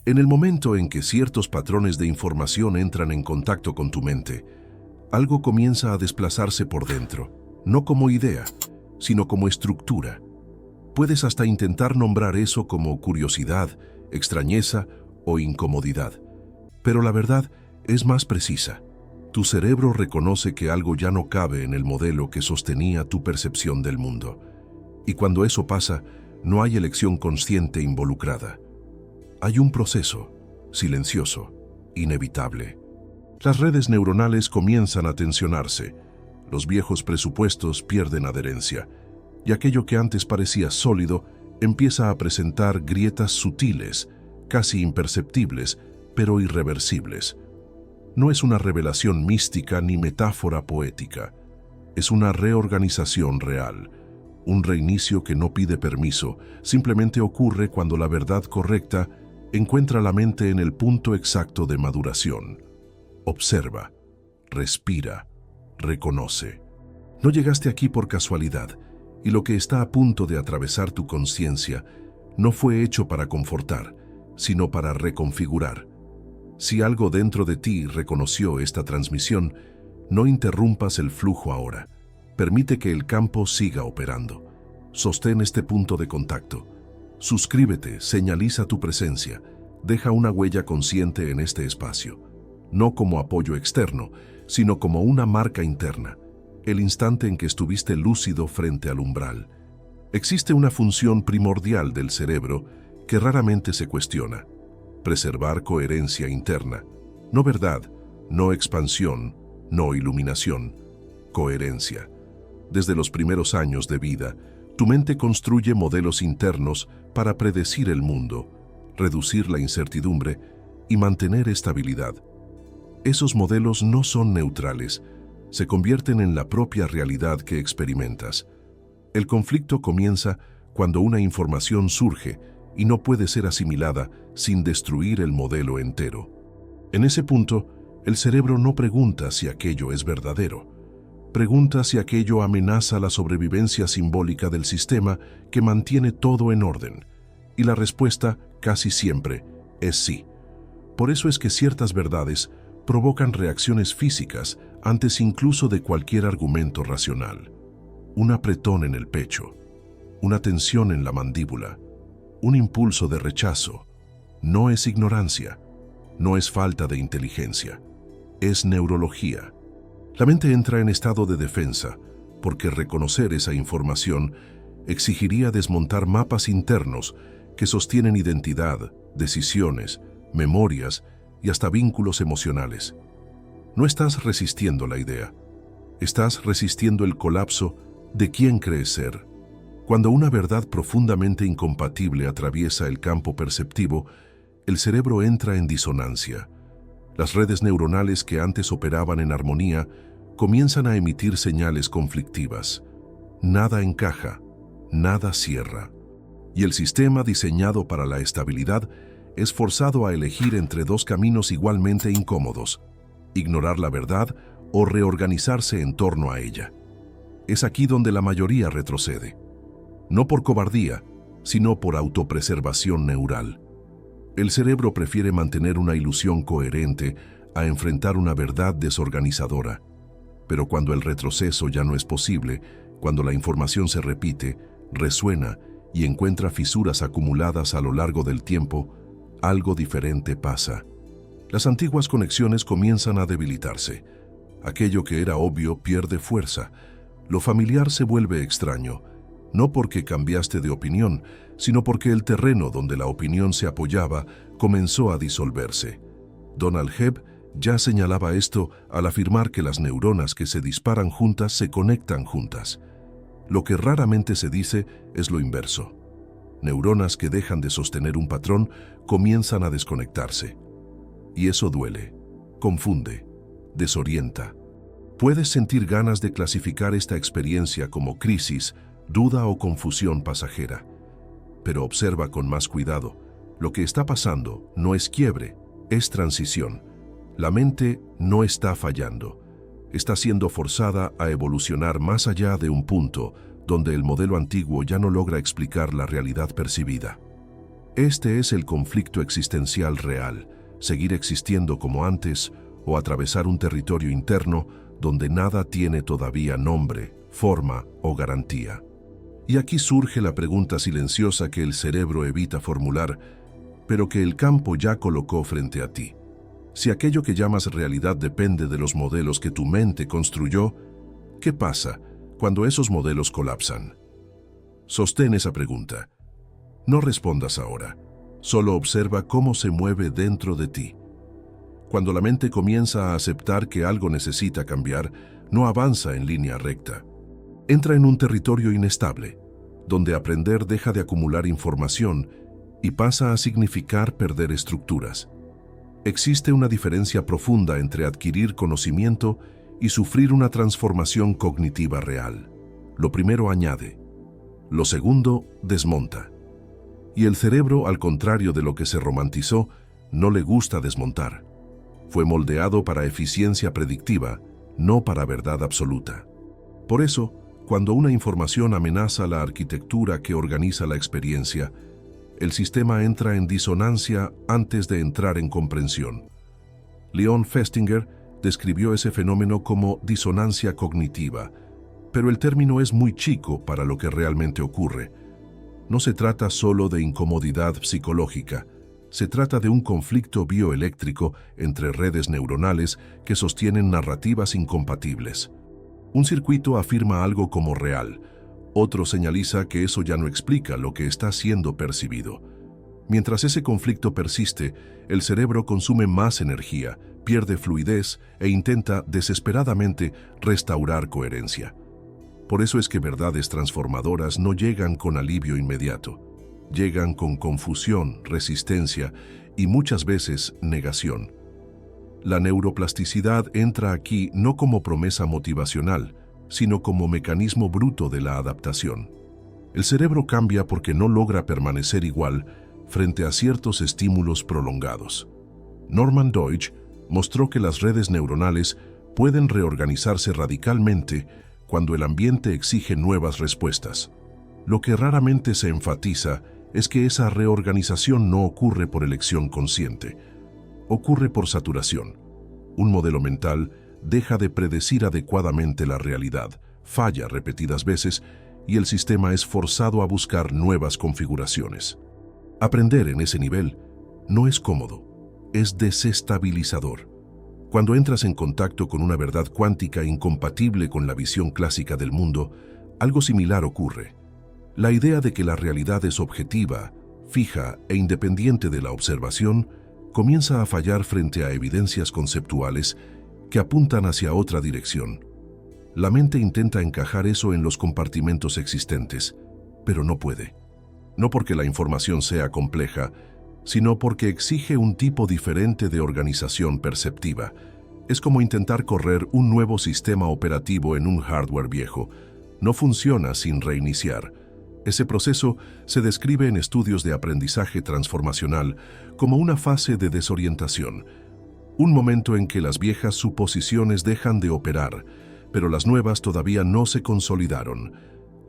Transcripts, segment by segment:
En el momento en que ciertos patrones de información entran en contacto con tu mente, algo comienza a desplazarse por dentro, no como idea, sino como estructura. Puedes hasta intentar nombrar eso como curiosidad, extrañeza o incomodidad, pero la verdad es más precisa. Tu cerebro reconoce que algo ya no cabe en el modelo que sostenía tu percepción del mundo. Y cuando eso pasa, no hay elección consciente involucrada. Hay un proceso, silencioso, inevitable. Las redes neuronales comienzan a tensionarse, los viejos presupuestos pierden adherencia, y aquello que antes parecía sólido empieza a presentar grietas sutiles, casi imperceptibles, pero irreversibles. No es una revelación mística ni metáfora poética. Es una reorganización real, un reinicio que no pide permiso, simplemente ocurre cuando la verdad correcta encuentra la mente en el punto exacto de maduración. Observa, respira, reconoce. No llegaste aquí por casualidad, y lo que está a punto de atravesar tu conciencia no fue hecho para confortar, sino para reconfigurar. Si algo dentro de ti reconoció esta transmisión, no interrumpas el flujo ahora. Permite que el campo siga operando. Sostén este punto de contacto. Suscríbete, señaliza tu presencia. Deja una huella consciente en este espacio. No como apoyo externo, sino como una marca interna. El instante en que estuviste lúcido frente al umbral. Existe una función primordial del cerebro que raramente se cuestiona. Preservar coherencia interna. No verdad, no expansión, no iluminación. Coherencia. Desde los primeros años de vida, tu mente construye modelos internos para predecir el mundo, reducir la incertidumbre y mantener estabilidad. Esos modelos no son neutrales, se convierten en la propia realidad que experimentas. El conflicto comienza cuando una información surge y no puede ser asimilada sin destruir el modelo entero. En ese punto, el cerebro no pregunta si aquello es verdadero. Pregunta si aquello amenaza la sobrevivencia simbólica del sistema que mantiene todo en orden. Y la respuesta, casi siempre, es sí. Por eso es que ciertas verdades provocan reacciones físicas antes incluso de cualquier argumento racional. Un apretón en el pecho, una tensión en la mandíbula, un impulso de rechazo. No es ignorancia, no es falta de inteligencia, es neurología. La mente entra en estado de defensa, porque reconocer esa información exigiría desmontar mapas internos que sostienen identidad, decisiones, memorias y hasta vínculos emocionales. No estás resistiendo la idea, estás resistiendo el colapso de quién crees ser. Cuando una verdad profundamente incompatible atraviesa el campo perceptivo, el cerebro entra en disonancia. Las redes neuronales que antes operaban en armonía comienzan a emitir señales conflictivas. Nada encaja, nada cierra. Y el sistema diseñado para la estabilidad es forzado a elegir entre dos caminos igualmente incómodos: ignorar la verdad o reorganizarse en torno a ella. Es aquí donde la mayoría retrocede. No por cobardía, sino por autopreservación neural. El cerebro prefiere mantener una ilusión coherente a enfrentar una verdad desorganizadora. Pero cuando el retroceso ya no es posible, cuando la información se repite, resuena y encuentra fisuras acumuladas a lo largo del tiempo, algo diferente pasa. Las antiguas conexiones comienzan a debilitarse. Aquello que era obvio pierde fuerza. Lo familiar se vuelve extraño. No porque cambiaste de opinión, sino porque el terreno donde la opinión se apoyaba comenzó a disolverse. Donald Hebb ya señalaba esto al afirmar que las neuronas que se disparan juntas se conectan juntas. Lo que raramente se dice es lo inverso. Neuronas que dejan de sostener un patrón comienzan a desconectarse. Y eso duele, confunde, desorienta. Puedes sentir ganas de clasificar esta experiencia como crisis, duda o confusión pasajera. Pero observa con más cuidado. Lo que está pasando no es quiebre, es transición. La mente no está fallando. Está siendo forzada a evolucionar más allá de un punto donde el modelo antiguo ya no logra explicar la realidad percibida. Este es el conflicto existencial real, seguir existiendo como antes o atravesar un territorio interno donde nada tiene todavía nombre, forma o garantía. Y aquí surge la pregunta silenciosa que el cerebro evita formular, pero que el campo ya colocó frente a ti. Si aquello que llamas realidad depende de los modelos que tu mente construyó, ¿qué pasa cuando esos modelos colapsan? Sostén esa pregunta. No respondas ahora, solo observa cómo se mueve dentro de ti. Cuando la mente comienza a aceptar que algo necesita cambiar, no avanza en línea recta. Entra en un territorio inestable, donde aprender deja de acumular información y pasa a significar perder estructuras. Existe una diferencia profunda entre adquirir conocimiento y sufrir una transformación cognitiva real. Lo primero añade, lo segundo desmonta. Y el cerebro, al contrario de lo que se romantizó, no le gusta desmontar. Fue moldeado para eficiencia predictiva, no para verdad absoluta. Por eso, cuando una información amenaza la arquitectura que organiza la experiencia, el sistema entra en disonancia antes de entrar en comprensión. Leon Festinger describió ese fenómeno como disonancia cognitiva, pero el término es muy chico para lo que realmente ocurre. No se trata solo de incomodidad psicológica, se trata de un conflicto bioeléctrico entre redes neuronales que sostienen narrativas incompatibles. Un circuito afirma algo como real, otro señaliza que eso ya no explica lo que está siendo percibido. Mientras ese conflicto persiste, el cerebro consume más energía, pierde fluidez e intenta desesperadamente restaurar coherencia. Por eso es que verdades transformadoras no llegan con alivio inmediato. Llegan con confusión, resistencia y muchas veces negación. La neuroplasticidad entra aquí no como promesa motivacional, sino como mecanismo bruto de la adaptación. El cerebro cambia porque no logra permanecer igual frente a ciertos estímulos prolongados. Norman Deutsch mostró que las redes neuronales pueden reorganizarse radicalmente cuando el ambiente exige nuevas respuestas. Lo que raramente se enfatiza es que esa reorganización no ocurre por elección consciente, ocurre por saturación. Un modelo mental deja de predecir adecuadamente la realidad, falla repetidas veces y el sistema es forzado a buscar nuevas configuraciones. Aprender en ese nivel no es cómodo, es desestabilizador. Cuando entras en contacto con una verdad cuántica incompatible con la visión clásica del mundo, algo similar ocurre. La idea de que la realidad es objetiva, fija e independiente de la observación comienza a fallar frente a evidencias conceptuales que apuntan hacia otra dirección. La mente intenta encajar eso en los compartimentos existentes, pero no puede. No porque la información sea compleja, sino porque exige un tipo diferente de organización perceptiva. Es como intentar correr un nuevo sistema operativo en un hardware viejo. No funciona sin reiniciar. Ese proceso se describe en estudios de aprendizaje transformacional como una fase de desorientación, un momento en que las viejas suposiciones dejan de operar, pero las nuevas todavía no se consolidaron.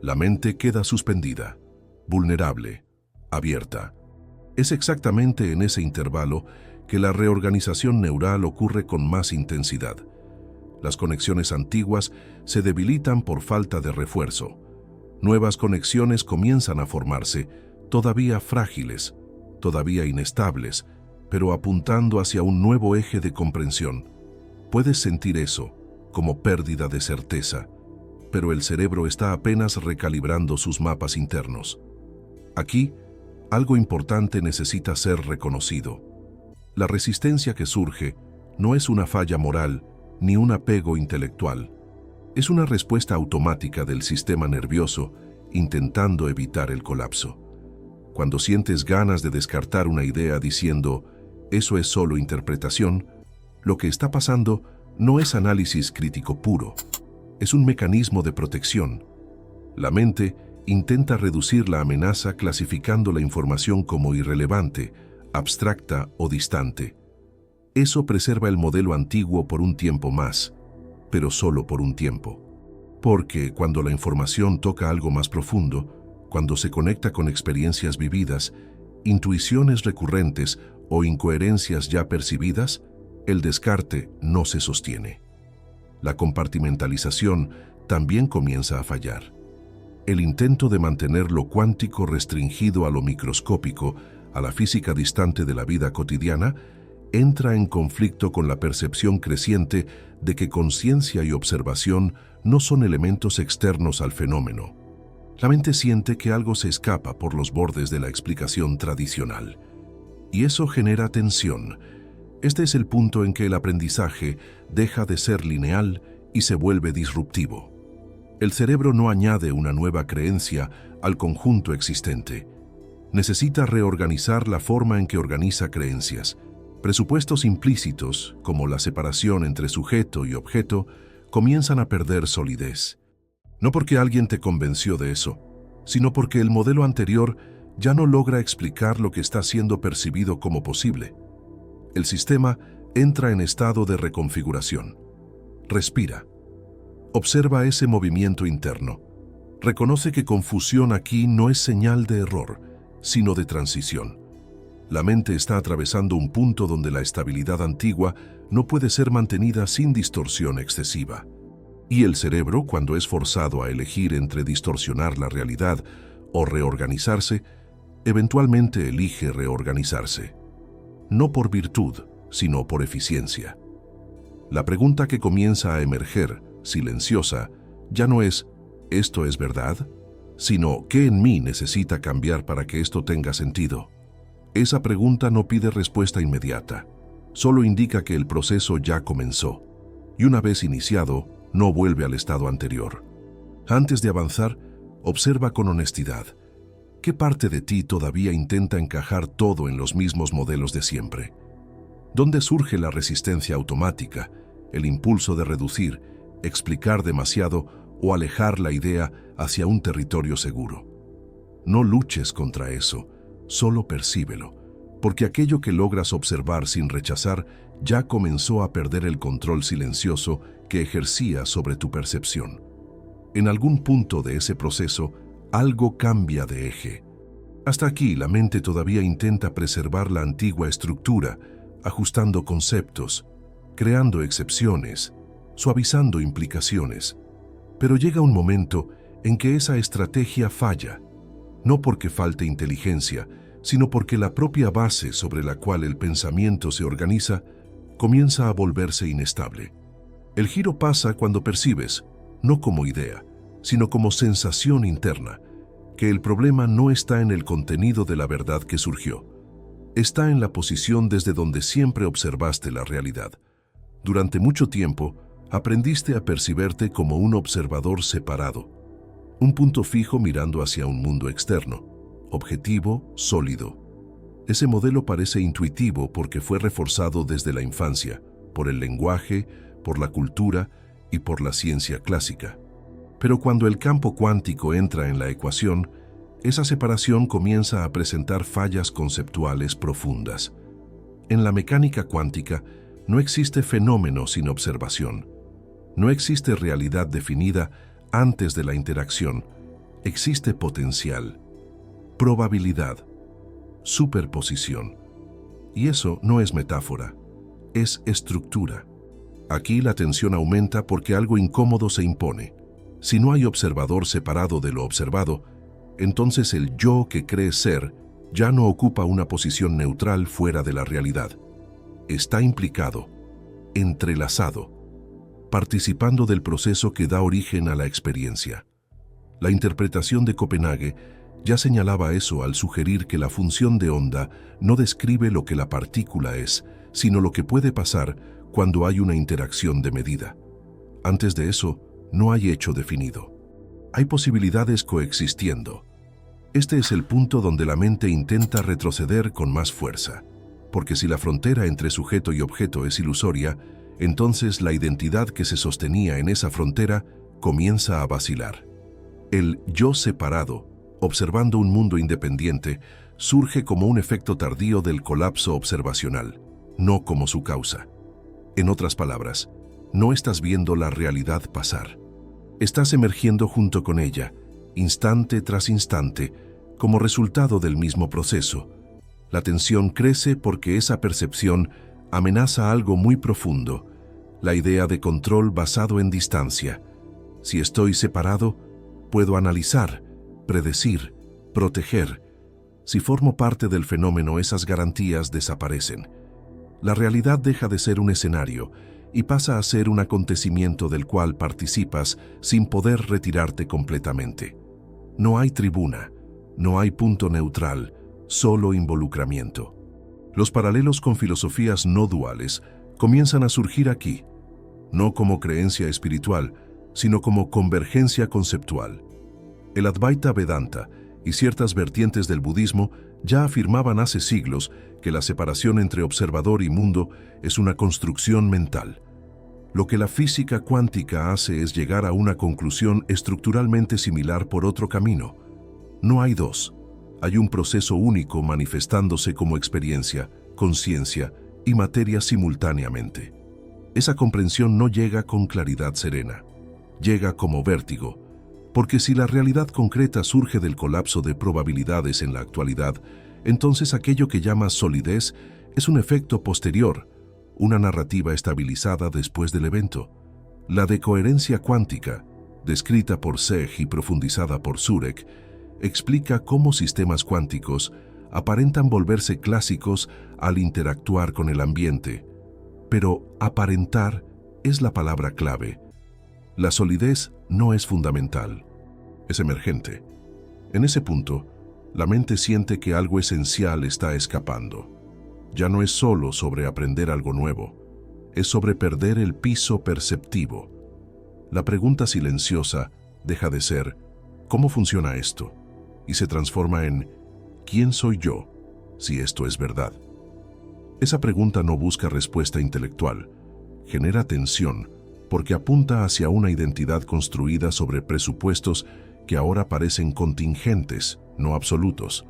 La mente queda suspendida, vulnerable, abierta. Es exactamente en ese intervalo que la reorganización neural ocurre con más intensidad. Las conexiones antiguas se debilitan por falta de refuerzo. Nuevas conexiones comienzan a formarse, todavía frágiles, todavía inestables, pero apuntando hacia un nuevo eje de comprensión. Puedes sentir eso, como pérdida de certeza, pero el cerebro está apenas recalibrando sus mapas internos. Aquí, algo importante necesita ser reconocido. La resistencia que surge no es una falla moral ni un apego intelectual. Es una respuesta automática del sistema nervioso intentando evitar el colapso. Cuando sientes ganas de descartar una idea diciendo «eso es solo interpretación», lo que está pasando no es análisis crítico puro, es un mecanismo de protección. La mente intenta reducir la amenaza clasificando la información como irrelevante, abstracta o distante. Eso preserva el modelo antiguo por un tiempo más, pero solo por un tiempo. Porque cuando la información toca algo más profundo, cuando se conecta con experiencias vividas, intuiciones recurrentes o incoherencias ya percibidas, el descarte no se sostiene. La compartimentalización también comienza a fallar. El intento de mantener lo cuántico restringido a lo microscópico, a la física distante de la vida cotidiana, entra en conflicto con la percepción creciente de que conciencia y observación no son elementos externos al fenómeno. La mente siente que algo se escapa por los bordes de la explicación tradicional. Y eso genera tensión. Este es el punto en que el aprendizaje deja de ser lineal y se vuelve disruptivo. El cerebro no añade una nueva creencia al conjunto existente. Necesita reorganizar la forma en que organiza creencias. Presupuestos implícitos, como la separación entre sujeto y objeto, comienzan a perder solidez. No porque alguien te convenció de eso, sino porque el modelo anterior ya no logra explicar lo que está siendo percibido como posible. El sistema entra en estado de reconfiguración. Respira. Observa ese movimiento interno. Reconoce que confusión aquí no es señal de error, sino de transición. La mente está atravesando un punto donde la estabilidad antigua no puede ser mantenida sin distorsión excesiva. Y el cerebro, cuando es forzado a elegir entre distorsionar la realidad o reorganizarse, eventualmente elige reorganizarse. No por virtud, sino por eficiencia. La pregunta que comienza a emerger, silenciosa, ya no es ¿esto es verdad?, sino ¿qué en mí necesita cambiar para que esto tenga sentido? Esa pregunta no pide respuesta inmediata, solo indica que el proceso ya comenzó, y una vez iniciado, no vuelve al estado anterior. Antes de avanzar, observa con honestidad. ¿Qué parte de ti todavía intenta encajar todo en los mismos modelos de siempre? ¿Dónde surge la resistencia automática, el impulso de reducir, explicar demasiado o alejar la idea hacia un territorio seguro? No luches contra eso, solo percíbelo, porque aquello que logras observar sin rechazar ya comenzó a perder el control silencioso que ejercía sobre tu percepción. En algún punto de ese proceso, algo cambia de eje. Hasta aquí, la mente todavía intenta preservar la antigua estructura, ajustando conceptos, creando excepciones, suavizando implicaciones. Pero llega un momento en que esa estrategia falla, no porque falte inteligencia, sino porque la propia base sobre la cual el pensamiento se organiza comienza a volverse inestable. El giro pasa cuando percibes, no como idea, sino como sensación interna, que el problema no está en el contenido de la verdad que surgió. Está en la posición desde donde siempre observaste la realidad. Durante mucho tiempo, aprendiste a percibirte como un observador separado, un punto fijo mirando hacia un mundo externo, objetivo, sólido. Ese modelo parece intuitivo porque fue reforzado desde la infancia, por el lenguaje, por la cultura y por la ciencia clásica. Pero cuando el campo cuántico entra en la ecuación, esa separación comienza a presentar fallas conceptuales profundas. En la mecánica cuántica no existe fenómeno sin observación. No existe realidad definida antes de la interacción. Existe potencial, probabilidad, superposición. Y eso no es metáfora, es estructura. Aquí la tensión aumenta porque algo incómodo se impone. Si no hay observador separado de lo observado, entonces el yo que cree ser ya no ocupa una posición neutral fuera de la realidad. Está implicado, entrelazado, participando del proceso que da origen a la experiencia. La interpretación de Copenhague ya señalaba eso al sugerir que la función de onda no describe lo que la partícula es, sino lo que puede pasar cuando hay una interacción de medida. Antes de eso, no hay hecho definido. Hay posibilidades coexistiendo. Este es el punto donde la mente intenta retroceder con más fuerza, porque si la frontera entre sujeto y objeto es ilusoria, entonces la identidad que se sostenía en esa frontera comienza a vacilar. El yo separado, observando un mundo independiente, surge como un efecto tardío del colapso observacional, no como su causa. En otras palabras, no estás viendo la realidad pasar. Estás emergiendo junto con ella, instante tras instante, como resultado del mismo proceso, La tensión crece porque esa percepción amenaza algo muy profundo, la idea de control basado en distancia. Si estoy separado, puedo analizar, predecir, proteger. Si formo parte del fenómeno, esas garantías desaparecen. La realidad deja de ser un escenario y pasa a ser un acontecimiento del cual participas sin poder retirarte completamente. No hay tribuna, no hay punto neutral, solo involucramiento. Los paralelos con filosofías no duales comienzan a surgir aquí, no como creencia espiritual, sino como convergencia conceptual. El Advaita Vedanta y ciertas vertientes del budismo ya afirmaban hace siglos que la separación entre observador y mundo es una construcción mental. Lo que la física cuántica hace es llegar a una conclusión estructuralmente similar por otro camino. No hay dos. Hay un proceso único manifestándose como experiencia, conciencia y materia simultáneamente. Esa comprensión no llega con claridad serena. Llega como vértigo, porque si la realidad concreta surge del colapso de probabilidades en la actualidad, entonces aquello que llamas solidez es un efecto posterior, una narrativa estabilizada después del evento. La decoherencia cuántica, descrita por Sej y profundizada por Zurek, explica cómo sistemas cuánticos aparentan volverse clásicos al interactuar con el ambiente. Pero aparentar es la palabra clave. La solidez no es fundamental, es emergente. En ese punto, la mente siente que algo esencial está escapando. Ya no es solo sobre aprender algo nuevo, es sobre perder el piso perceptivo. La pregunta silenciosa deja de ser ¿cómo funciona esto? Y se transforma en ¿quién soy yo si esto es verdad? Esa pregunta no busca respuesta intelectual, genera tensión porque apunta hacia una identidad construida sobre presupuestos que ahora parecen contingentes, no absolutos.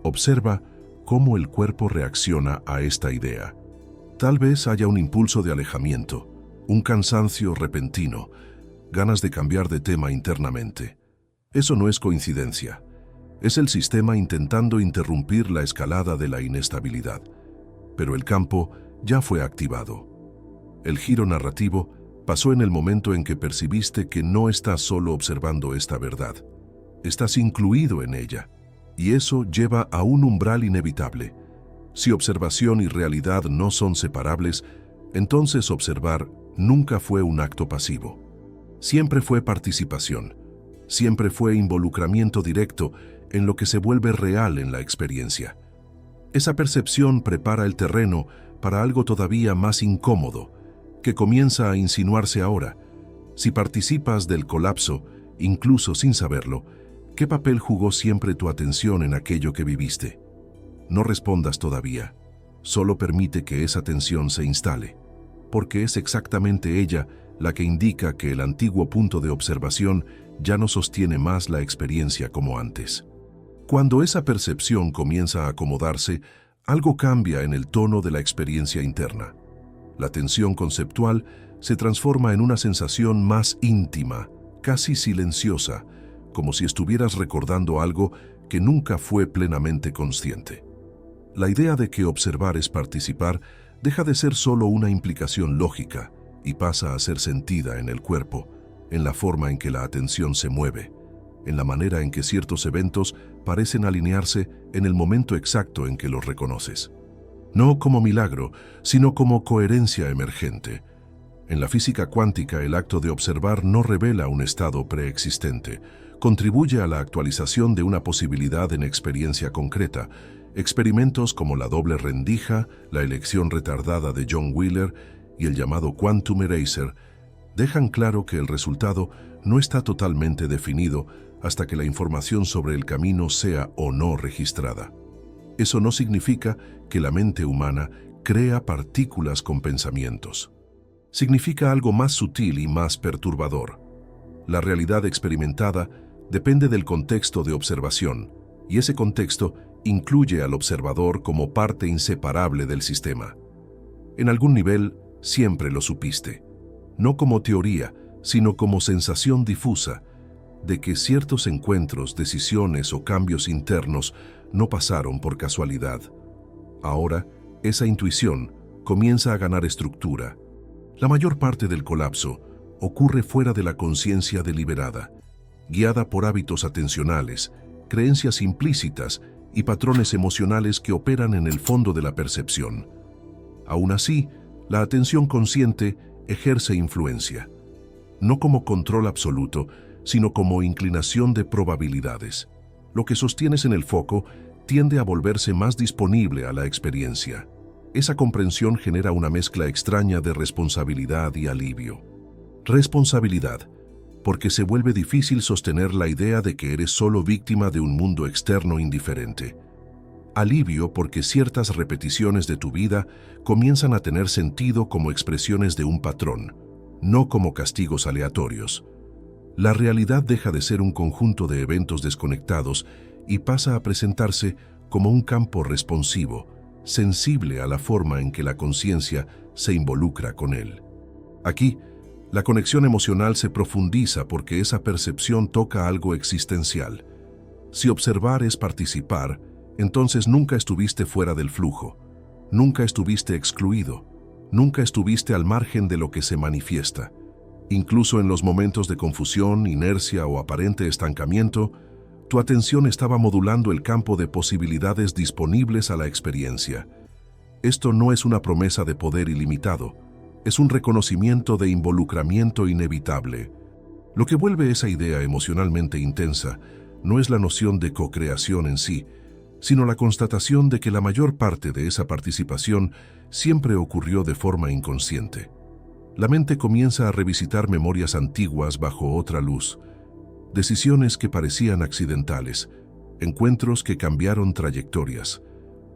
Observa cómo el cuerpo reacciona a esta idea. Tal vez haya un impulso de alejamiento, un cansancio repentino, ganas de cambiar de tema internamente. Eso no es coincidencia. Es el sistema intentando interrumpir la escalada de la inestabilidad. Pero el campo ya fue activado. El giro narrativo pasó en el momento en que percibiste que no estás solo observando esta verdad. Estás incluido en ella. Y eso lleva a un umbral inevitable. Si observación y realidad no son separables, entonces observar nunca fue un acto pasivo. Siempre fue participación. Siempre fue involucramiento directo en lo que se vuelve real en la experiencia. Esa percepción prepara el terreno para algo todavía más incómodo, que comienza a insinuarse ahora. Si participas del colapso, incluso sin saberlo, ¿qué papel jugó siempre tu atención en aquello que viviste? No respondas todavía. Solo permite que esa tensión se instale, porque es exactamente ella la que indica que el antiguo punto de observación ya no sostiene más la experiencia como antes. Cuando esa percepción comienza a acomodarse, algo cambia en el tono de la experiencia interna. La tensión conceptual se transforma en una sensación más íntima, casi silenciosa, como si estuvieras recordando algo que nunca fue plenamente consciente. La idea de que observar es participar deja de ser solo una implicación lógica y pasa a ser sentida en el cuerpo, en la forma en que la atención se mueve, en la manera en que ciertos eventos parecen alinearse en el momento exacto en que los reconoces. No como milagro, sino como coherencia emergente. En la física cuántica, el acto de observar no revela un estado preexistente, contribuye a la actualización de una posibilidad en experiencia concreta. Experimentos como la doble rendija, la elección retardada de John Wheeler y el llamado Quantum Eraser dejan claro que el resultado no está totalmente definido hasta que la información sobre el camino sea o no registrada. Eso no significa que la mente humana crea partículas con pensamientos. Significa algo más sutil y más perturbador. La realidad experimentada depende del contexto de observación, y ese contexto incluye al observador como parte inseparable del sistema. En algún nivel, siempre lo supiste, no como teoría, sino como sensación difusa de que ciertos encuentros, decisiones o cambios internos no pasaron por casualidad, Ahora, esa intuición comienza a ganar estructura. La mayor parte del colapso ocurre fuera de la conciencia deliberada, guiada por hábitos atencionales, creencias implícitas y patrones emocionales que operan en el fondo de la percepción. Aún así, la atención consciente ejerce influencia, no como control absoluto, sino como inclinación de probabilidades. Lo que sostienes en el foco tiende a volverse más disponible a la experiencia. Esa comprensión genera una mezcla extraña de responsabilidad y alivio. Responsabilidad, porque se vuelve difícil sostener la idea de que eres solo víctima de un mundo externo indiferente. Alivio, porque ciertas repeticiones de tu vida comienzan a tener sentido como expresiones de un patrón, no como castigos aleatorios. La realidad deja de ser un conjunto de eventos desconectados y pasa a presentarse como un campo responsivo, sensible a la forma en que la conciencia se involucra con él. Aquí, la conexión emocional se profundiza porque esa percepción toca algo existencial. Si observar es participar, entonces nunca estuviste fuera del flujo, nunca estuviste excluido, nunca estuviste al margen de lo que se manifiesta. Incluso en los momentos de confusión, inercia o aparente estancamiento, tu atención estaba modulando el campo de posibilidades disponibles a la experiencia. Esto no es una promesa de poder ilimitado, es un reconocimiento de involucramiento inevitable. Lo que vuelve esa idea emocionalmente intensa no es la noción de co-creación en sí, sino la constatación de que la mayor parte de esa participación siempre ocurrió de forma inconsciente. La mente comienza a revisitar memorias antiguas bajo otra luz, decisiones que parecían accidentales, encuentros que cambiaron trayectorias,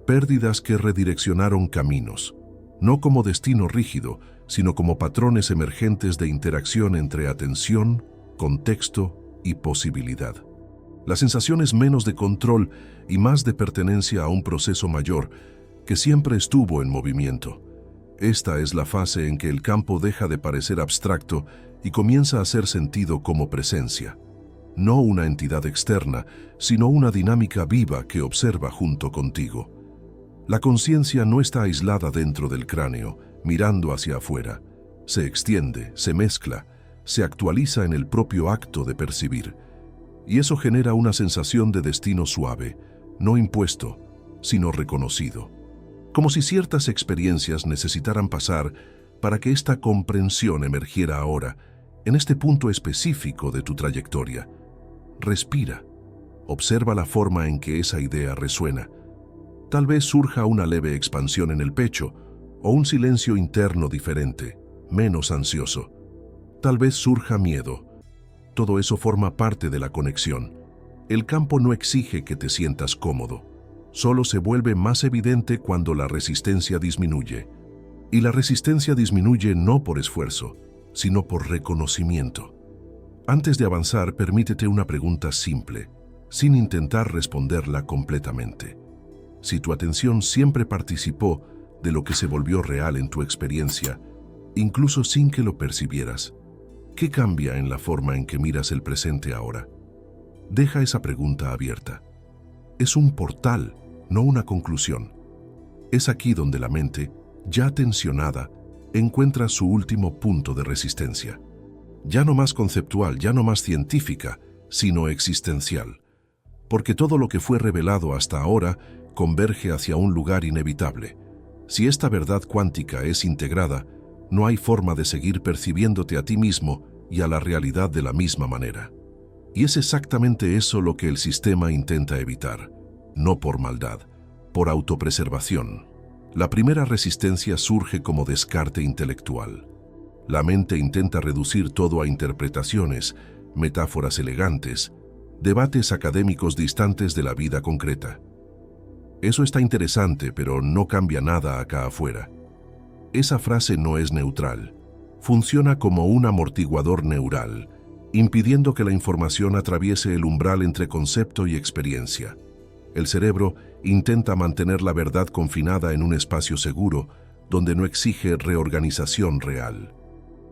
pérdidas que redireccionaron caminos, no como destino rígido, sino como patrones emergentes de interacción entre atención, contexto y posibilidad. La sensación es menos de control y más de pertenencia a un proceso mayor que siempre estuvo en movimiento. Esta es la fase en que el campo deja de parecer abstracto y comienza a hacer sentido como presencia. No una entidad externa, sino una dinámica viva que observa junto contigo. La conciencia no está aislada dentro del cráneo, mirando hacia afuera. Se extiende, se mezcla, se actualiza en el propio acto de percibir. Y eso genera una sensación de destino suave, no impuesto, sino reconocido. Como si ciertas experiencias necesitaran pasar para que esta comprensión emergiera ahora, en este punto específico de tu trayectoria. Respira. Observa la forma en que esa idea resuena. Tal vez surja una leve expansión en el pecho o un silencio interno diferente, menos ansioso. Tal vez surja miedo. Todo eso forma parte de la conexión. El campo no exige que te sientas cómodo. Solo se vuelve más evidente cuando la resistencia disminuye. Y la resistencia disminuye no por esfuerzo, sino por reconocimiento. Antes de avanzar, permítete una pregunta simple, sin intentar responderla completamente. Si tu atención siempre participó de lo que se volvió real en tu experiencia, incluso sin que lo percibieras, ¿qué cambia en la forma en que miras el presente ahora? Deja esa pregunta abierta. Es un portal, no una conclusión. Es aquí donde la mente, ya tensionada, encuentra su último punto de resistencia. Ya no más conceptual, ya no más científica, sino existencial. Porque todo lo que fue revelado hasta ahora converge hacia un lugar inevitable. Si esta verdad cuántica es integrada, no hay forma de seguir percibiéndote a ti mismo y a la realidad de la misma manera. Y es exactamente eso lo que el sistema intenta evitar, no por maldad, por autopreservación. La primera resistencia surge como descarte intelectual. La mente intenta reducir todo a interpretaciones, metáforas elegantes, debates académicos distantes de la vida concreta. Eso está interesante, pero no cambia nada acá afuera. Esa frase no es neutral. Funciona como un amortiguador neural, impidiendo que la información atraviese el umbral entre concepto y experiencia. El cerebro intenta mantener la verdad confinada en un espacio seguro, donde no exige reorganización real.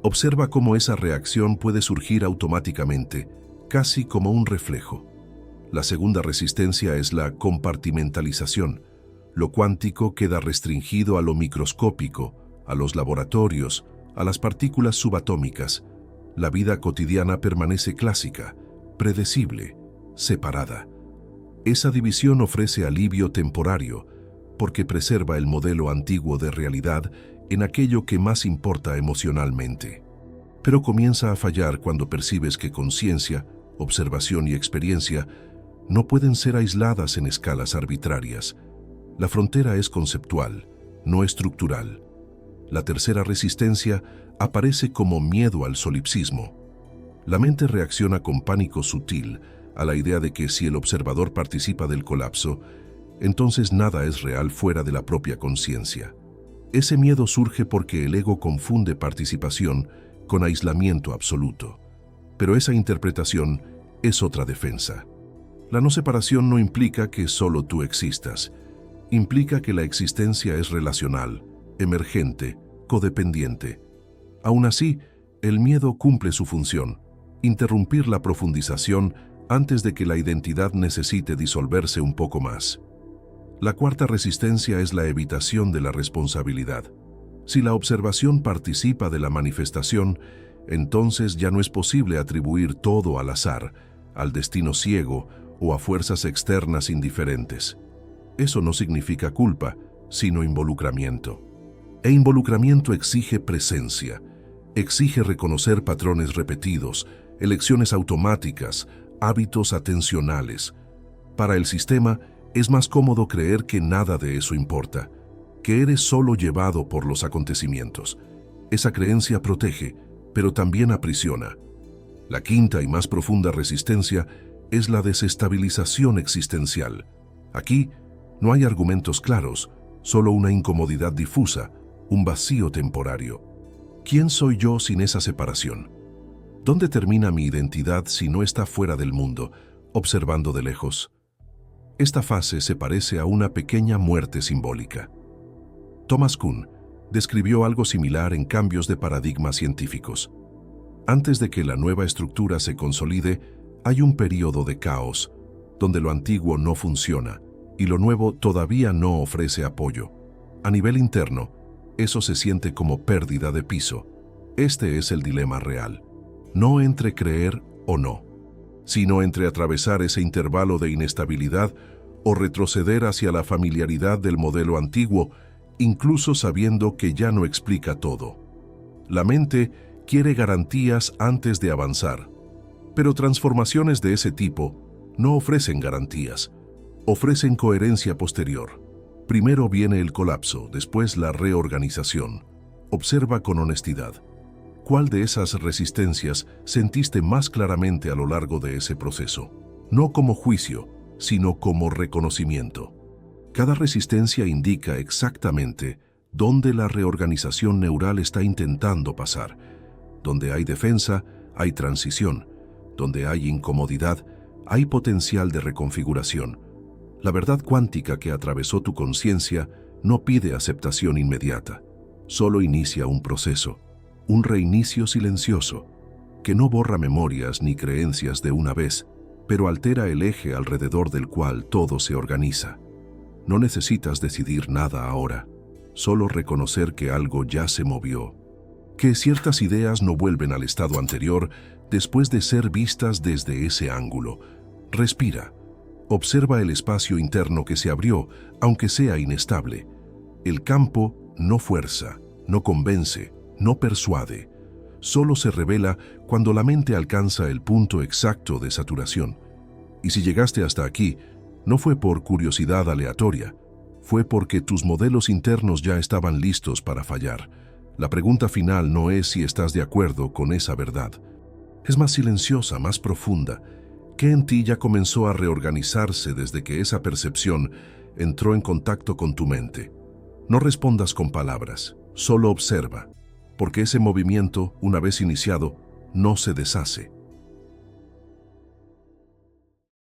Observa cómo esa reacción puede surgir automáticamente, casi como un reflejo. La segunda resistencia es la compartimentalización, Lo cuántico queda restringido a lo microscópico, a los laboratorios, a las partículas subatómicas. La vida cotidiana permanece clásica, predecible, separada. Esa división ofrece alivio temporario, porque preserva el modelo antiguo de realidad en aquello que más importa emocionalmente. Pero comienza a fallar cuando percibes que conciencia, observación y experiencia no pueden ser aisladas en escalas arbitrarias. La frontera es conceptual, no estructural. La tercera resistencia aparece como miedo al solipsismo. La mente reacciona con pánico sutil a la idea de que si el observador participa del colapso, entonces nada es real fuera de la propia conciencia. Ese miedo surge porque el ego confunde participación con aislamiento absoluto. Pero esa interpretación es otra defensa. La no separación no implica que solo tú existas. Implica que la existencia es relacional, emergente, codependiente. Aún así, el miedo cumple su función, interrumpir la profundización antes de que la identidad necesite disolverse un poco más. La cuarta resistencia es la evitación de la responsabilidad. Si la observación participa de la manifestación, entonces ya no es posible atribuir todo al azar, al destino ciego o a fuerzas externas indiferentes. Eso no significa culpa, sino involucramiento. E involucramiento exige presencia, exige reconocer patrones repetidos, elecciones automáticas, hábitos atencionales. Para el sistema, es más cómodo creer que nada de eso importa, que eres solo llevado por los acontecimientos. Esa creencia protege, pero también aprisiona. La quinta y más profunda resistencia es la desestabilización existencial. Aquí no hay argumentos claros, solo una incomodidad difusa, un vacío temporario. ¿Quién soy yo sin esa separación? ¿Dónde termina mi identidad si no está fuera del mundo, observando de lejos? Esta fase se parece a una pequeña muerte simbólica. Thomas Kuhn describió algo similar en Cambios de paradigmas científicos. Antes de que la nueva estructura se consolide, hay un periodo de caos, donde lo antiguo no funciona y lo nuevo todavía no ofrece apoyo. A nivel interno, eso se siente como pérdida de piso. Este es el dilema real. No entre creer o no, sino entre atravesar ese intervalo de inestabilidad o retroceder hacia la familiaridad del modelo antiguo, incluso sabiendo que ya no explica todo. La mente quiere garantías antes de avanzar, pero transformaciones de ese tipo no ofrecen garantías, ofrecen coherencia posterior. Primero viene el colapso, después la reorganización. Observa con honestidad. ¿Cuál de esas resistencias sentiste más claramente a lo largo de ese proceso? No como juicio, sino como reconocimiento. Cada resistencia indica exactamente dónde la reorganización neural está intentando pasar. Donde hay defensa, hay transición. Donde hay incomodidad, hay potencial de reconfiguración. La verdad cuántica que atravesó tu conciencia no pide aceptación inmediata. Solo inicia un proceso, un reinicio silencioso, que no borra memorias ni creencias de una vez, pero altera el eje alrededor del cual todo se organiza. No necesitas decidir nada ahora, solo reconocer que algo ya se movió, que ciertas ideas no vuelven al estado anterior después de ser vistas desde ese ángulo. Respira. Observa el espacio interno que se abrió, aunque sea inestable. El campo no fuerza, no convence, no persuade. Solo se revela cuando la mente alcanza el punto exacto de saturación. Y si llegaste hasta aquí, no fue por curiosidad aleatoria, fue porque tus modelos internos ya estaban listos para fallar. La pregunta final no es si estás de acuerdo con esa verdad. Es más silenciosa, más profunda. ¿Qué en ti ya comenzó a reorganizarse desde que esa percepción entró en contacto con tu mente? No respondas con palabras, solo observa, porque ese movimiento, una vez iniciado, no se deshace.